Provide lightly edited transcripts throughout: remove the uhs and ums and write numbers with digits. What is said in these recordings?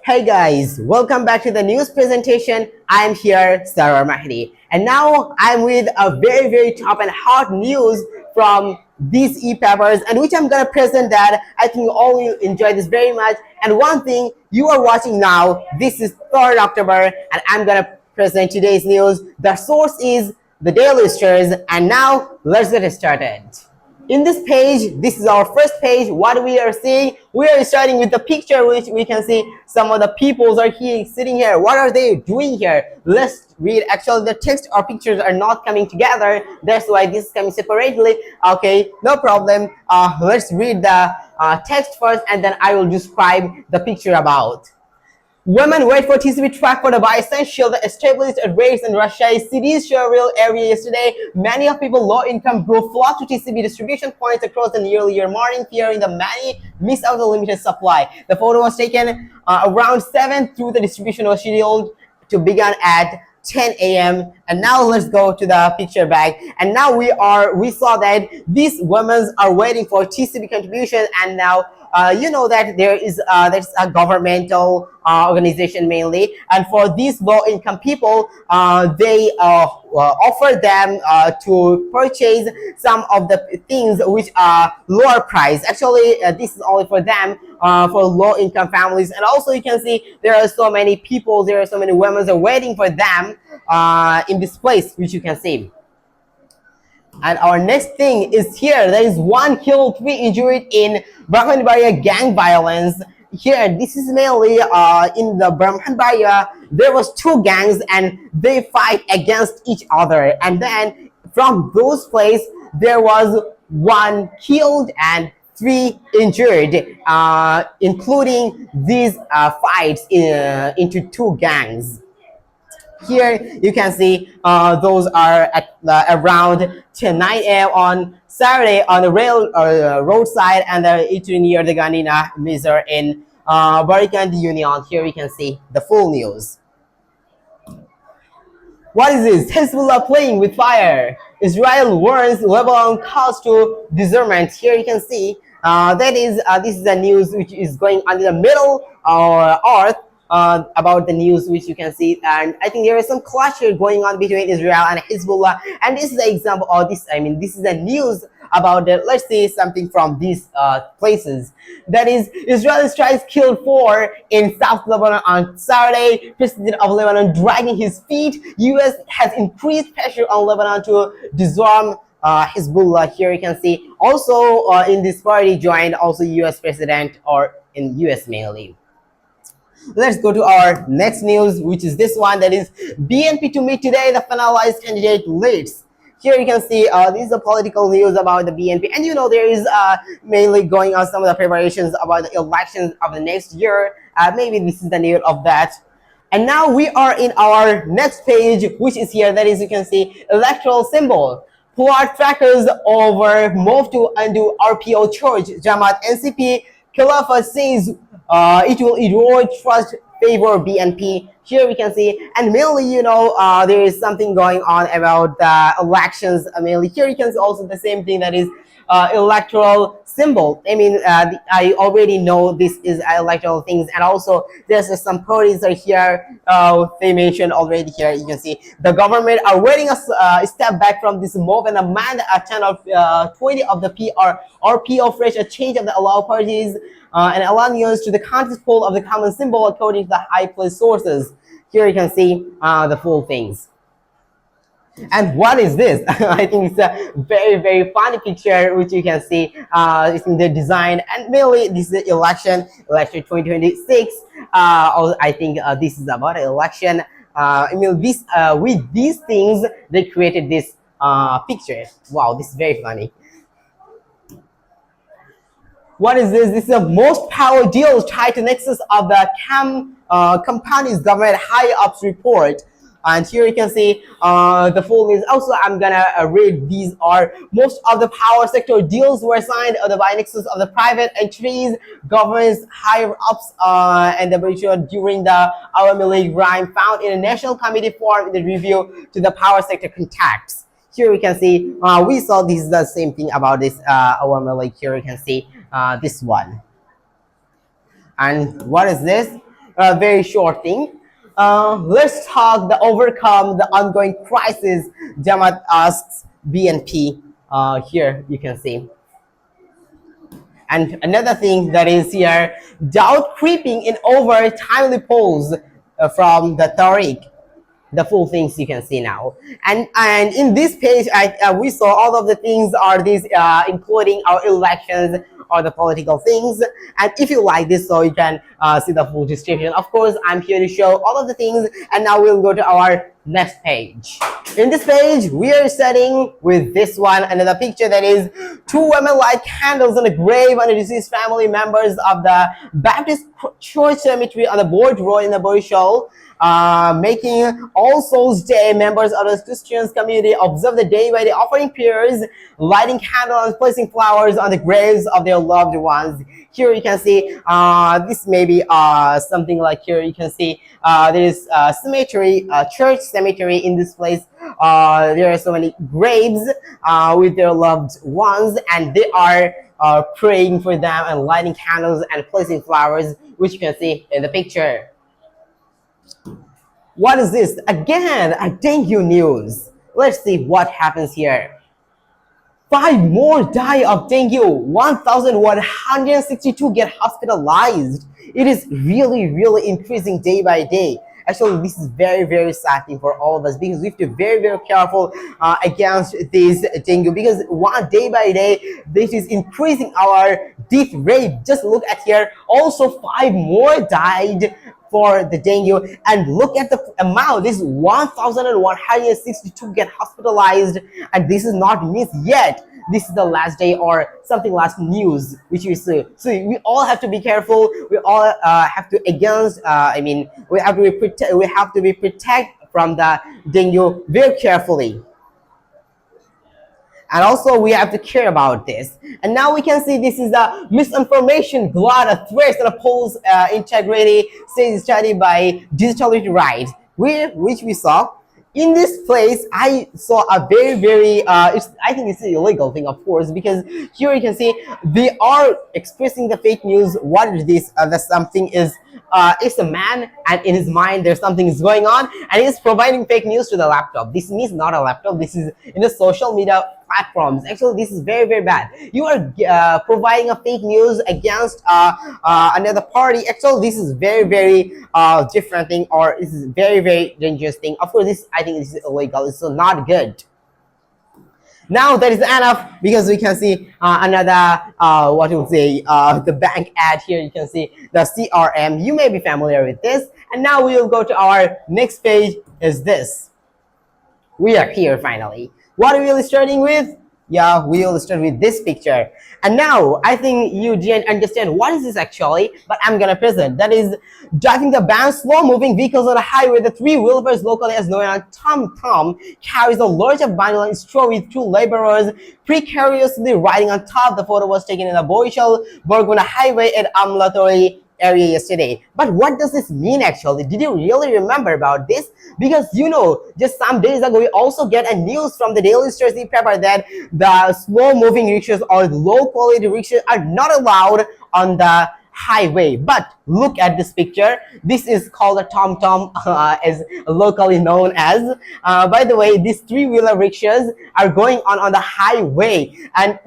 Hey guys, welcome back to the news presentation. I'm here, Saroar Mahdi, and now I'm with a very top and hot news from these e-papers, and which I'm gonna present that I think all you enjoy this very much. And one thing you are watching now, this is 3rd October, and I'm gonna present today's news. The source is the Daily Stars, and now let's get started. In this page, this is our first page. What we are seeing, we are starting with the picture, which we can see some of the peoples are here sitting here. What are they doing here? Let's read. Actually, the text or pictures are not coming together. That's why this is coming separately. Okay, no problem. Let's read the text first, and then I will describe the picture about. Women wait for TCP track for the bi-essential that established at rates in Russia's cities Shuril area yesterday. Many of people low-income group flock to TCP distribution points across the nearly year morning, fearing the many miss out the limited supply. The photo was taken around 7 through the distribution was scheduled to begin at 10 a.m. and now let's go to the picture back. And now we saw that these women are waiting for TCP contribution, and now you know that there's a governmental organization mainly, and for these low-income people, they offer them to purchase some of the things which are lower price. Actually, this is only for them, for low-income families. And also you can see there are so many people, there are so many women are waiting for them in this place, which you can see. And our next thing is here. There is 1 killed, 3 injured in Brahmanbaria gang violence. Here, this is mainly in the Brahmanbaria. There was 2 gangs and they fight against each other. And then from those places, there was 1 killed and 3 injured, including these fights into 2 gangs. Here you can see those are at around 9 a.m. on Saturday on the roadside, and it's near the Ganina Mizar in Barikan Union. Here you can see the full news. What is this? Hezbollah playing with fire. Israel warns Lebanon calls to disarmament. Here you can see this is the news which is going on in the middle earth. About the news which you can see, and I think there is some clash going on between Israel and Hezbollah, and this is the example of this. I mean, this is the news about that. Let's see something from these places. That is, Israeli strikes killed 4 in South Lebanon on Saturday. President of Lebanon dragging his feet. U.S. has increased pressure on Lebanon to disarm Hezbollah. Here you can see also in this party joined also U.S. president, or in U.S. mainly. Let's go to our next news, which is this one. That is BNP to meet today the finalized candidate lists. Here you can see this is the political news about the BNP, and you know there is mainly going on some of the preparations about the elections of the next year. Maybe this is the news of that. And now we are in our next page, which is here. That is, you can see electoral symbol. Plot trackers over move to undo RPO charge. Jamaat NCP Khilafat says it will erode trust, favor BNP. Here we can see, and mainly, you know, there is something going on about the elections. Mainly here you can see also the same thing, that is electoral symbol. I mean, I already know this is electoral things, and also there's some parties are here. They mentioned already here. You can see the government are waiting a step back from this move and amend a 10 of 20 of the RPO fresh a change of the allow parties and alliance to the contest poll of the common symbol according to the high place sources. Here you can see the full things. And what is this? I think it's a very funny picture, which you can see it's in the design, and mainly this is the election 2026. I think this is about an election. I mean, this with these things they created this picture. Wow, this is very funny. What is this? This is the most power deals tied to nexus of the company's government high-ups report. And here you can see the full news. Also, I'm gonna read these are most of the power sector deals were signed by nexus of the private entities, governments, higher ups, and the during the Awami League rhyme found in a national committee formed in the review to the power sector contacts. Here we can see we saw this is the same thing about this Awami League. Here you can see this one. And what is this? a very short thing. Let's talk the overcome the ongoing crisis. Jamaat asks BNP. Here you can see. And another thing that is here, doubt creeping in over timely polls from the Tariq. The full things you can see now, and in this page we saw all of the things are these including our elections or the political things. And if you like this, so you can see the full description. Of course, I'm here to show all of the things, and now we'll go to our next page. In this page we are starting with this one, another picture that is two women light candles on a grave on the deceased family members of the Baptist Church Cemetery on the Board Road in the Boishol. Making All Souls Day, members of the Christian community observe the day by the offering prayers, lighting candles, and placing flowers on the graves of their loved ones. Here you can see this may be something like, here you can see there is a cemetery, church cemetery in this place. There are so many graves with their loved ones, and they are praying for them and lighting candles and placing flowers, which you can see in the picture. What is this? Again, a dengue news. Let's see what happens here. 5 more die of dengue. 1,162 get hospitalized. It is really increasing day by day. Actually, this is very sad thing for all of us, because we have to be very careful against this dengue, because one day by day this is increasing our death rate. Just look at here. Also, 5 more died for the dengue, and look at the amount. This is 1,162 get hospitalized, and this is not missed yet. This is the last day or something last news which we see. So we all have to be careful. We all have to against. We have to be protect from the dengue very carefully. And also we have to care about this. And now we can see this is a misinformation glut, a threat that oppose integrity, says study by Digital Right, which we saw. In this place, I saw a very I think it's an illegal thing, of course, because here you can see they are expressing the fake news. What is this? That something is it's a man, and in his mind there's something is going on, and he's providing fake news to the laptop. This means not a laptop. This is in the social media platforms. Actually, this is very bad. You are providing a fake news against another party. Actually, this is very different thing, or this is very dangerous thing. Of course, this, I think this is illegal. It's not good. Now that is enough, because we can see another what you would say the bank ad. Here you can see the CRM. You may be familiar with this. And now we will go to our next page. Is this? We are here finally. What are we starting with? Yeah, we will start with this picture. And now I think you didn't understand what is this actually, but I'm gonna present. That is driving the banned slow-moving vehicles on the highway. The 3 wheelers, locally as known as Tom, carries a large bundle and straw with 2 laborers precariously riding on top. The photo was taken in the Boishal Burguna highway at Amlatori area yesterday. But what does this mean actually? Did you really remember about this? Because you know, just some days ago we also get a news from the Daily Star paper that the slow moving rickshaws or low quality rickshaws are not allowed on the highway. But look at this picture. This is called a Tom as locally known as. By the way, these 3-wheeler rickshaws are going on the highway, and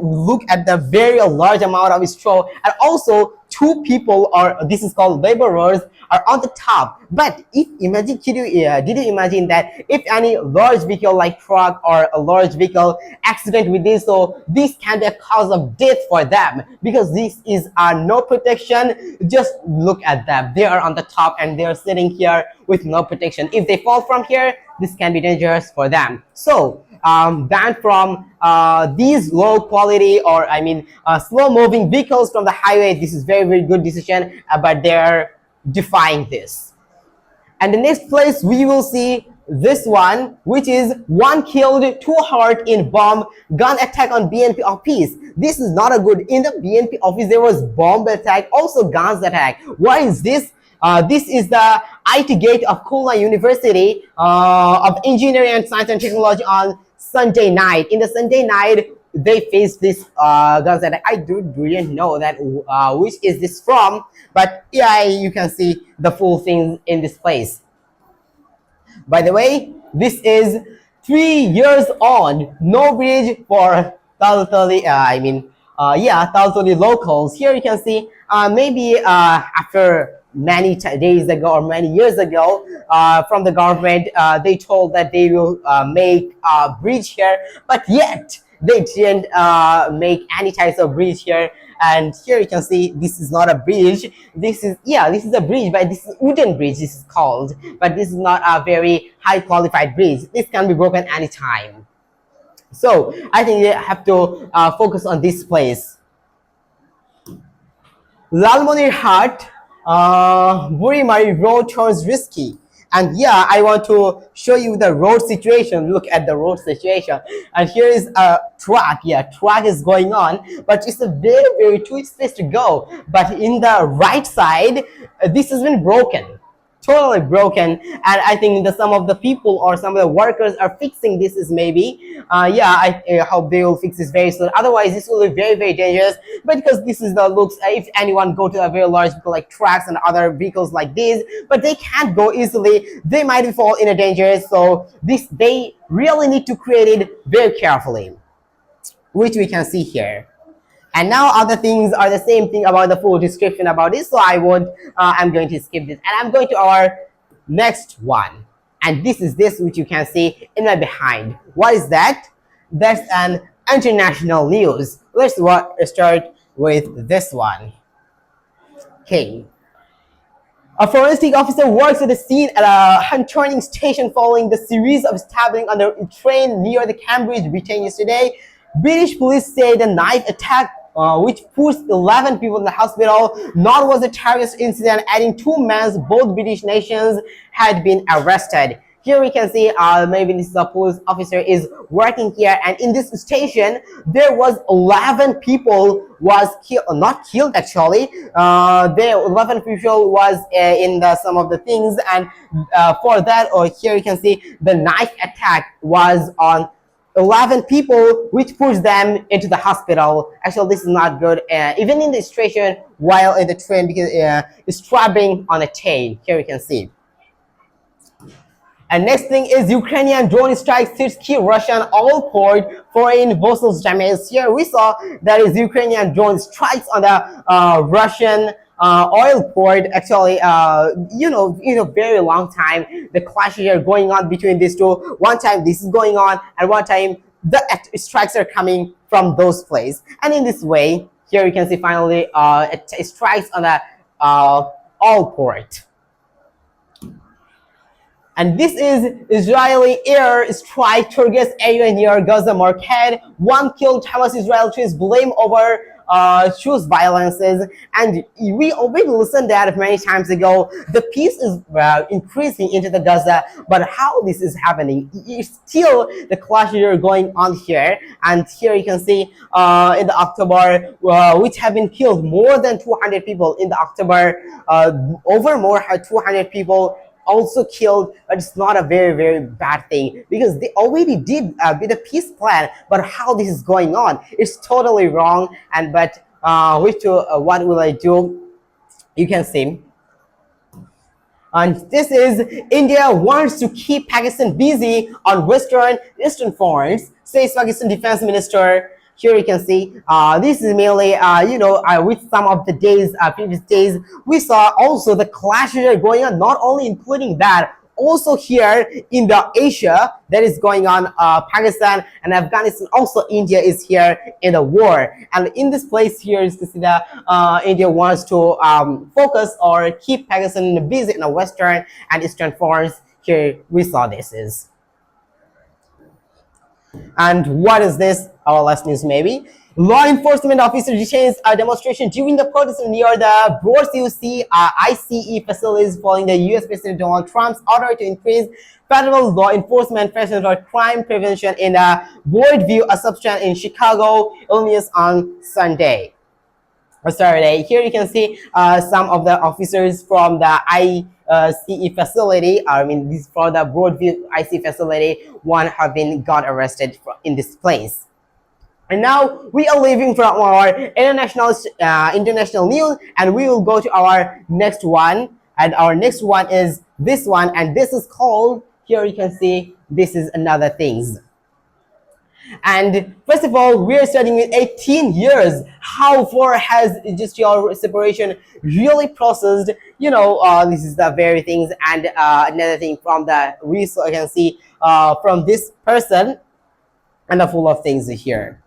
look at the very large amount of straw, and also 2 people, or this is called laborers, are on the top. But if imagine, did you imagine that if any large vehicle like truck or a large vehicle accident with this, so this can be a cause of death for them, because this is no protection. Just look at them. They are on the top and they are sitting here with no protection. If they fall from here, this can be dangerous for them. So banned from these low quality, or slow moving vehicles from the highway. This is very good decision, but they're defying this. And the next place we will see this one, which is 1 killed, 2 hurt in bomb gun attack on BNP office. This is not a good. In the BNP office there was bomb attack, also guns attack. What is this? This is the IT gate of Khulna University of Engineering and Science and Technology on Sunday night. In the Sunday night, they face this guns, and I didn't know that which is this from, but yeah, you can see the full thing in this place. By the way, this is 3 years on, no bridge for Taltoli, yeah, Taltoli locals. Here you can see maybe after many days ago or many years ago, from the government, they told that they will make a bridge here, but yet they didn't make any types of bridge here. And here you can see this is not a bridge. This is, yeah, this is a bridge, but this is wooden bridge, this is called, but this is not a very high qualified bridge. This can be broken anytime. So I think you have to focus on this place. Lalmonirhat, Burimari road turns risky. And yeah, I want to show you the road situation. Look at the road situation. And here is a track. Yeah, track is going on, but it's a very, very twist place to go. But in the right side, this has been broken. Totally broken, and I think the some of the people or some of the workers are fixing this is maybe yeah, I hope they will fix this very soon, otherwise this will be very, very dangerous. But because this is the looks, if anyone go to a very large vehicle like trucks and other vehicles like these, but they can't go easily, they might fall in a danger. So this, they really need to create it very carefully, which we can see here. And now other things are the same thing about the full description about this, so I won't, I'm going to skip this, and I'm going to our next one. And this is this which you can see in my behind. What is that? That's an international news. Let's start with this one. Okay. A forensic officer works at the scene at a hand-turning station following the series of stabbing on a train near the Cambridge, Britain yesterday. British police say the knife attack, which pushed 11 people in the hospital, not was a terrorist incident, adding 2 men, both British nations, had been arrested. Here we can see maybe this is a police officer is working here, and in this station there was 11 people was killed, not killed actually. There 11 people was in the some of the things, and for that, or here you can see the knife attack was on 11 people, which pushed them into the hospital. Actually, this is not good. Even in the station while in the train, because it's strapping on a chain. Here you can see. And next thing is Ukrainian drone strikes hits key Russian oil port, foreign vessels damaged. Here we saw that is Ukrainian drone strikes on the Russian oil port. Actually, you know, in a very long time, the clashes are going on between these two. One time this is going on, and one time the strikes are coming from those places. And in this way, here you can see finally it strikes on the oil port. And this is Israeli air strike targets area near Gaza market. 1 killed, Hamas Israel troops blame over choose violences. And we already listened that many times ago. The peace is increasing into the Gaza, but how this is happening? It's still the clashes are going on here. And here you can see in the October, which have been killed more than 200 people in the October, over more 200 people also killed. But it's not a very, very bad thing, because they already did with a peace plan. But how this is going on, it's totally wrong. And but what will I do? You can see. And this is India wants to keep Pakistan busy on Eastern fronts, says Pakistan Defense Minister. Here you can see this is mainly with some of the days, previous days, we saw also the clashes are going on, not only including that, also here in the Asia that is going on, Pakistan and Afghanistan, also India is here in the war. And in this place here is to see that India wants to focus or keep Pakistan busy in the Western and Eastern fronts. Here we saw this is. And what is this? Our last news maybe. Law enforcement officer detains a demonstration during the protest near the Broad ICE facilities following the U.S. President Donald Trump's order to increase federal law enforcement presence for crime prevention in a Boardview assumption in Chicago, Illinois on Sunday. Or Saturday. Here you can see some of the officers from the ICE facility. I mean, this for the Broadview ICE facility. One have been got arrested in this place. And now we are leaving from our international news, and we will go to our next one. And our next one is this one, and this is called, here you can see, this is another things. And first of all, we are starting with 18 years. How far has industrial separation really processed? This is the very things. And another thing from the research, you can see from this person, and a full of things here.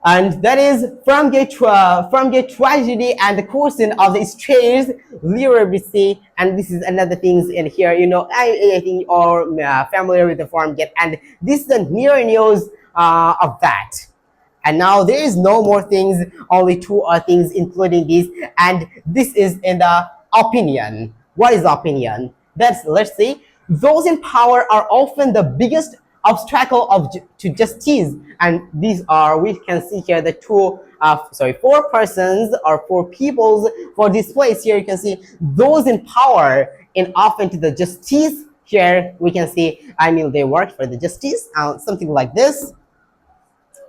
And that is from the tragedy and the question of the strange literacy. And this is another things in here. I think you're familiar with the form get, and this is the near news of that. And now there is no more things, only two things including this, and this is in the opinion. What is opinion? Let's see. Those in power are often the biggest obstacle to justice, and these are, we can see here, the four persons or four peoples for this place. Here you can see those in power and often to the justice. Here we can see, they work for the justice, something like this.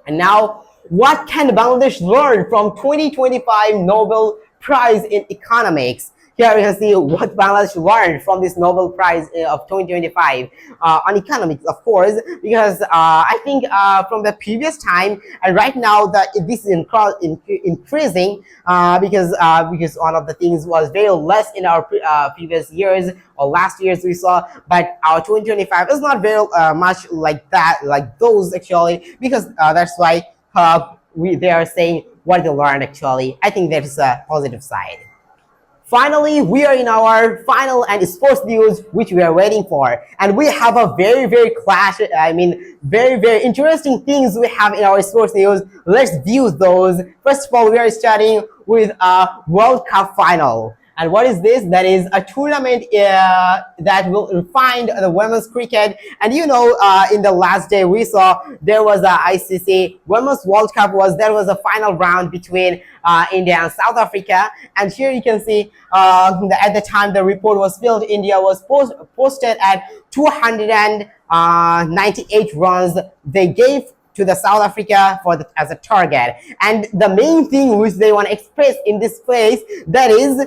And now, what can Bangladesh learn from 2025 Nobel Prize in Economics? Here we can see what Bangladesh learned from this Nobel Prize of 2025 on economics, of course, because I think from the previous time and right now that this is increasing because one of the things was very less in our previous years or last years we saw, but our 2025 is not very much like that, like those actually, because that's why they are saying what they learned actually. I think that is a positive side. Finally, we are in our final and sports news, which we are waiting for. And we have a very, very very, very interesting things we have in our sports news. Let's view those. First of all, we are starting with a World Cup final. And what is this? That is a tournament that will refine the women's cricket. And in the last day we saw there was a ICC Women's World Cup there was a final round between India and South Africa. And here you can see at the time the report was filled, India was posted at 298 runs they gave to the South Africa as a target. And the main thing which they want to express in this place, that is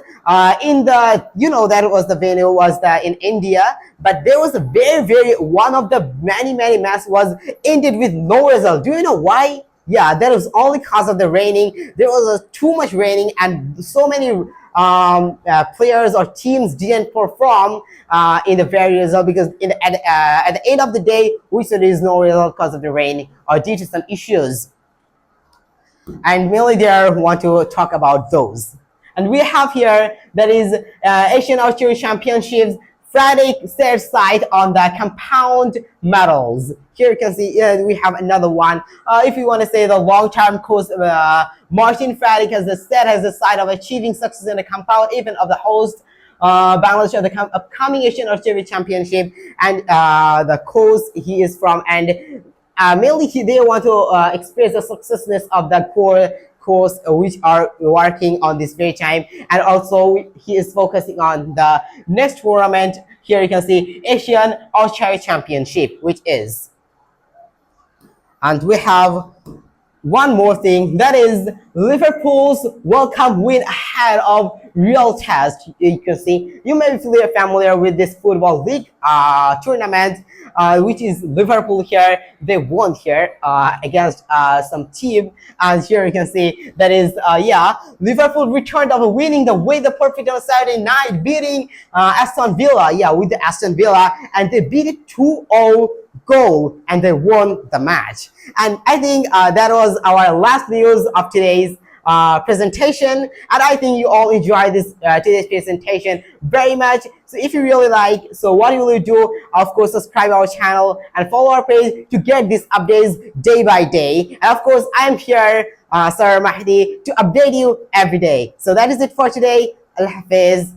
in the that was the venue was in India, but there was a very one of the many matches was ended with no result. Do you know why? Yeah, that was only because of the raining. There was too much raining, and so many players or teams didn't perform in the very result, because at the end of the day we said there is no result because of the rain or due to some issues, and mainly they want to talk about those. And we have here that is Asian Archery Championships. Friday set sight on the compound medals. Here you can see we have another one. If you want to say the long-term course, Martin Friday has the sight of achieving success in the compound event of the host Bangladesh at the upcoming Asian Archery Championship, and the course he is from, and mainly they want to express the successness of the course which are working on this very time, and also he is focusing on the next tournament. Here you can see Asian Archery Championship, which is, and we have one more thing, that is Liverpool's World Cup win ahead of Real Test. You can see, you may be familiar with this football league tournament, which is Liverpool here. They won here against some team, and here you can see that is Liverpool returned after winning the way the perfect on Saturday night, beating Aston Villa, with the Aston Villa, and they beat it 2-0 goal, and they won the match. And I think that was our last news of today's presentation, and I think you all enjoyed this today's presentation very much. So if you really like, so what you will do, of course, subscribe our channel and follow our page to get these updates day by day. And of course, I'm here, Saroar Mahdi, to update you every day. So that is it for today. Allah Hafiz.